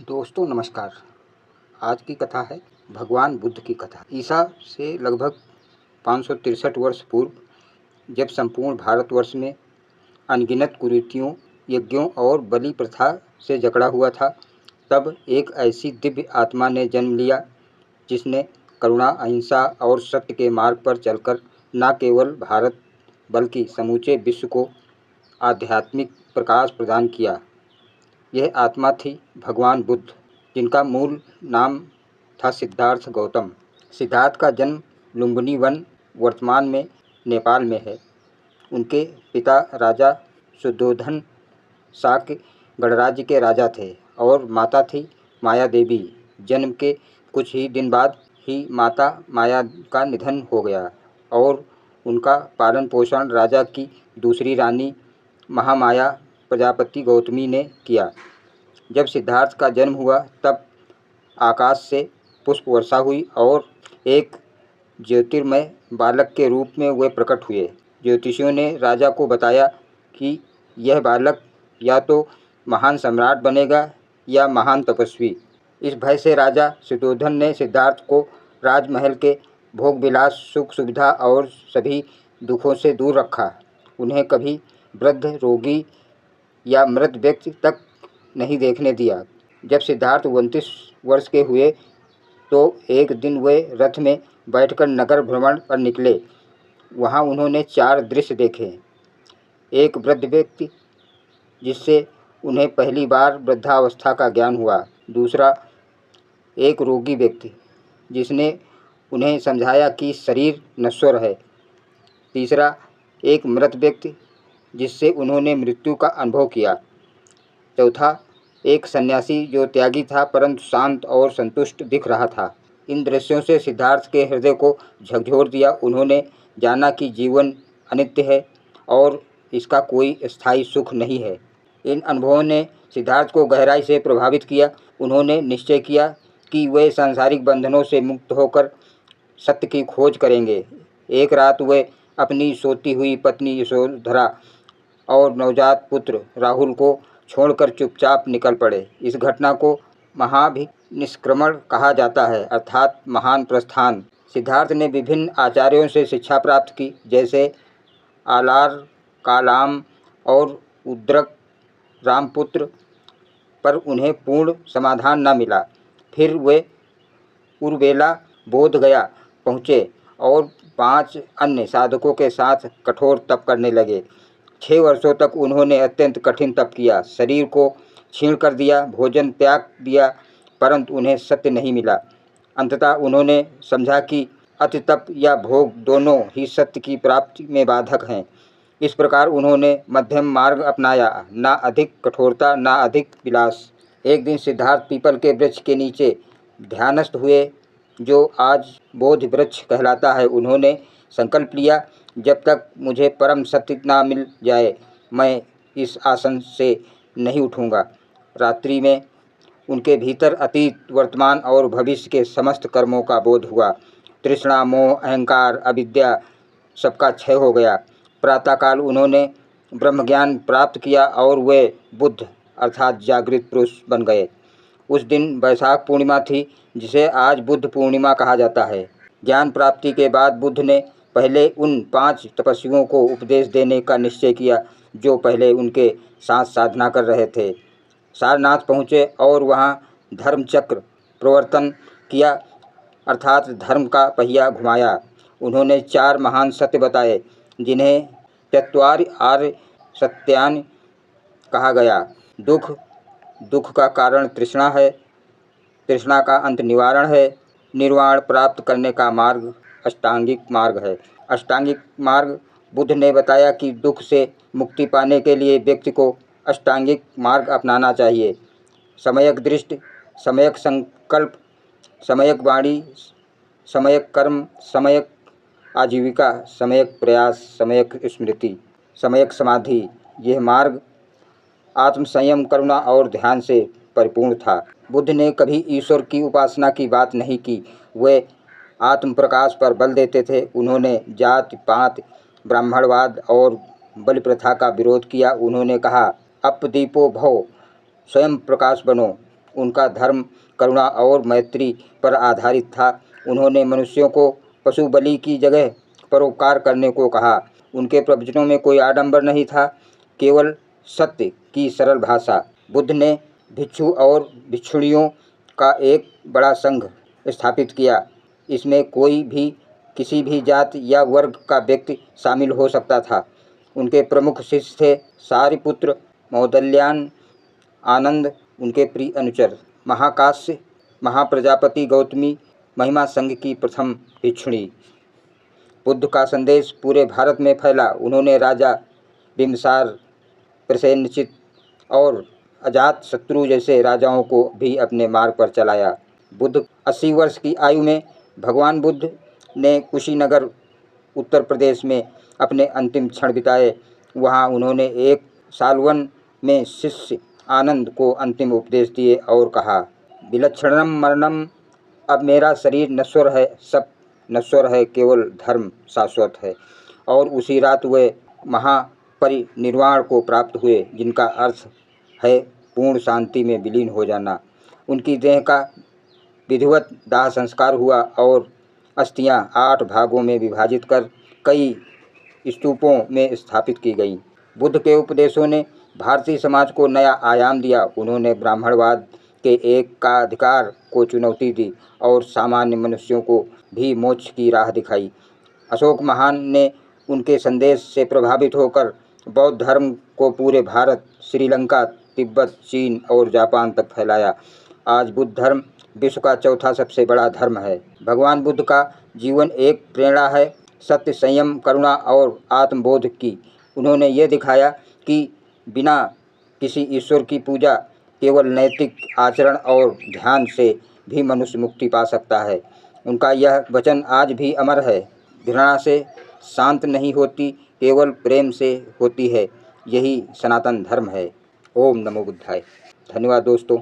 दोस्तों नमस्कार। आज की कथा है भगवान बुद्ध की कथा। ईसा से लगभग 563 वर्ष पूर्व जब संपूर्ण भारतवर्ष में अनगिनत कुरीतियों, यज्ञों और बलि प्रथा से जकड़ा हुआ था, तब एक ऐसी दिव्य आत्मा ने जन्म लिया जिसने करुणा, अहिंसा और सत्य के मार्ग पर चलकर न केवल भारत बल्कि समूचे विश्व को आध्यात्मिक प्रकाश प्रदान किया। यह आत्मा थी भगवान बुद्ध, जिनका मूल नाम था सिद्धार्थ गौतम। सिद्धार्थ का जन्म लुम्बिनी वन, वर्तमान में नेपाल में है। उनके पिता राजा शुद्धोधन शाक्य गणराज्य के राजा थे और माता थी माया देवी। जन्म के कुछ ही दिन बाद ही माता माया का निधन हो गया और उनका पालन पोषण राजा की दूसरी रानी महामाया प्रजापति गौतमी ने किया। जब सिद्धार्थ का जन्म हुआ तब आकाश से पुष्प वर्षा हुई और एक ज्योतिर्मय बालक के रूप में वे प्रकट हुए। ज्योतिषियों ने राजा को बताया कि यह बालक या तो महान सम्राट बनेगा या महान तपस्वी। इस भय से राजा शुद्धोधन ने सिद्धार्थ को राजमहल के भोग विलास, सुख सुविधा और सभी दुखों से दूर रखा। उन्हें कभी वृद्ध, रोगी या मृत व्यक्ति तक नहीं देखने दिया। जब सिद्धार्थ 29 वर्ष के हुए तो एक दिन वे रथ में बैठकर नगर भ्रमण पर निकले। वहाँ उन्होंने 4 दृश्य देखे। एक वृद्ध व्यक्ति जिससे उन्हें पहली बार वृद्धावस्था का ज्ञान हुआ। दूसरा, एक रोगी व्यक्ति जिसने उन्हें समझाया कि शरीर नश्वर है। तीसरा, एक मृत व्यक्ति जिससे उन्होंने मृत्यु का अनुभव किया। चौथा, एक सन्यासी जो त्यागी था परंतु शांत और संतुष्ट दिख रहा था। इन दृश्यों से सिद्धार्थ के हृदय को झकझोर दिया। उन्होंने जाना कि जीवन अनित्य है और इसका कोई स्थायी सुख नहीं है। इन अनुभवों ने सिद्धार्थ को गहराई से प्रभावित किया। उन्होंने निश्चय किया कि वे सांसारिक बंधनों से मुक्त होकर सत्य की खोज करेंगे। एक रात वे अपनी सोती हुई पत्नी यशोधरा और नवजात पुत्र राहुल को छोड़कर चुपचाप निकल पड़े। इस घटना को महाभिनिष्क्रमण कहा जाता है, अर्थात महान प्रस्थान। सिद्धार्थ ने विभिन्न आचार्यों से शिक्षा प्राप्त की, जैसे आलार, कालाम और उद्रक रामपुत्र, पर उन्हें पूर्ण समाधान न मिला। फिर वे उर्वेला बोध गया पहुँचे और 5 अन्य साधकों के साथ कठोर तप करने लगे। 6 वर्षों तक उन्होंने अत्यंत कठिन तप किया, शरीर को क्षीण कर दिया, भोजन त्याग दिया, परंतु उन्हें सत्य नहीं मिला। अंततः उन्होंने समझा कि अति तप या भोग दोनों ही सत्य की प्राप्ति में बाधक हैं। इस प्रकार उन्होंने मध्यम मार्ग अपनाया, ना अधिक कठोरता ना अधिक विलास। एक दिन सिद्धार्थ पीपल के वृक्ष के नीचे ध्यानस्थ हुए, जो आज बोध वृक्ष कहलाता है। उन्होंने संकल्प लिया, जब तक मुझे परम सत्य ना मिल जाए मैं इस आसन से नहीं उठूँगा। रात्रि में उनके भीतर अतीत, वर्तमान और भविष्य के समस्त कर्मों का बोध हुआ। तृष्णा, मोह, अहंकार, अविद्या सबका क्षय हो गया। प्रातःकाल उन्होंने ब्रह्मज्ञान प्राप्त किया और वे बुद्ध अर्थात जागृत पुरुष बन गए। उस दिन वैशाख पूर्णिमा थी, जिसे आज बुद्ध पूर्णिमा कहा जाता है। ज्ञान प्राप्ति के बाद बुद्ध ने पहले उन 5 तपस्वियों को उपदेश देने का निश्चय किया जो पहले उनके साथ साधना कर रहे थे। सारनाथ पहुँचे और वहाँ धर्म चक्र प्रवर्तन किया, अर्थात धर्म का पहिया घुमाया। उन्होंने 4 महान सत्य बताए, जिन्हें चत्वारि आर्य सत्यानि कहा गया। दुख का कारण तृष्णा है, तृष्णा का अंत निवारण है, निर्वाण प्राप्त करने का मार्ग अष्टांगिक मार्ग है। अष्टांगिक मार्ग बुद्ध ने बताया कि दुख से मुक्ति पाने के लिए व्यक्ति को अष्टांगिक मार्ग अपनाना चाहिए। सम्यक दृष्टि, सम्यक संकल्प, सम्यक वाणी, सम्यक कर्म, सम्यक आजीविका, सम्यक प्रयास, सम्यक स्मृति, सम्यक समाधि। यह मार्ग आत्मसंयम, करुणा और ध्यान से परिपूर्ण था। बुद्ध ने कभी ईश्वर की उपासना की बात नहीं की। वे आत्म प्रकाश पर बल देते थे। उन्होंने जाति पात, ब्राह्मणवाद और बलि प्रथा का विरोध किया। उन्होंने कहा, अपदीपो भव, स्वयं प्रकाश बनो। उनका धर्म करुणा और मैत्री पर आधारित था। उन्होंने मनुष्यों को पशु बलि की जगह परोपकार करने को कहा। उनके प्रवचनों में कोई आडंबर नहीं था, केवल सत्य की सरल भाषा। बुद्ध ने भिक्षु और भिक्षुणियों का एक बड़ा संघ स्थापित किया। इसमें कोई भी किसी भी जाति या वर्ग का व्यक्ति शामिल हो सकता था। उनके प्रमुख शिष्य थे सारिपुत्र, मौदल्यायन, आनंद, उनके प्रिय अनुचर महाकाश्य, महाप्रजापति, गौतमी, महिमा संघ की प्रथम भिक्षुणी। बुद्ध का संदेश पूरे भारत में फैला। उन्होंने राजा बिम्बिसार, प्रसेनजित और अजातशत्रु जैसे राजाओं को भी अपने मार्ग पर चलाया। बुद्ध 80 वर्ष की आयु में भगवान बुद्ध ने कुशीनगर, उत्तर प्रदेश में अपने अंतिम क्षण बिताए। वहाँ उन्होंने एक सालवन में शिष्य आनंद को अंतिम उपदेश दिए और कहा, विलक्षणम मरणम, अब मेरा शरीर नश्वर है, सब नश्वर है, केवल धर्म शाश्वत है। और उसी रात वे महापरिनिर्वाण को प्राप्त हुए, जिनका अर्थ है पूर्ण शांति में विलीन हो जाना। उनकी देह का विधिवत दाह संस्कार हुआ और अस्थियां 8 भागों में विभाजित कर कई स्तूपों में स्थापित की गईं। बुद्ध के उपदेशों ने भारतीय समाज को नया आयाम दिया। उन्होंने ब्राह्मणवाद के एकाधिकार को चुनौती दी और सामान्य मनुष्यों को भी मोक्ष की राह दिखाई। अशोक महान ने उनके संदेश से प्रभावित होकर बौद्ध धर्म को पूरे भारत, श्रीलंका, तिब्बत, चीन और जापान तक फैलाया। आज बुद्ध धर्म विश्व का चौथा सबसे बड़ा धर्म है। भगवान बुद्ध का जीवन एक प्रेरणा है, सत्य, संयम, करुणा और आत्मबोध की। उन्होंने ये दिखाया कि बिना किसी ईश्वर की पूजा, केवल नैतिक आचरण और ध्यान से भी मनुष्य मुक्ति पा सकता है। उनका यह वचन आज भी अमर है, घृणा से शांत नहीं होती, केवल प्रेम से होती है। यही सनातन धर्म है। ओम नमो बुद्धाय। धन्यवाद दोस्तों।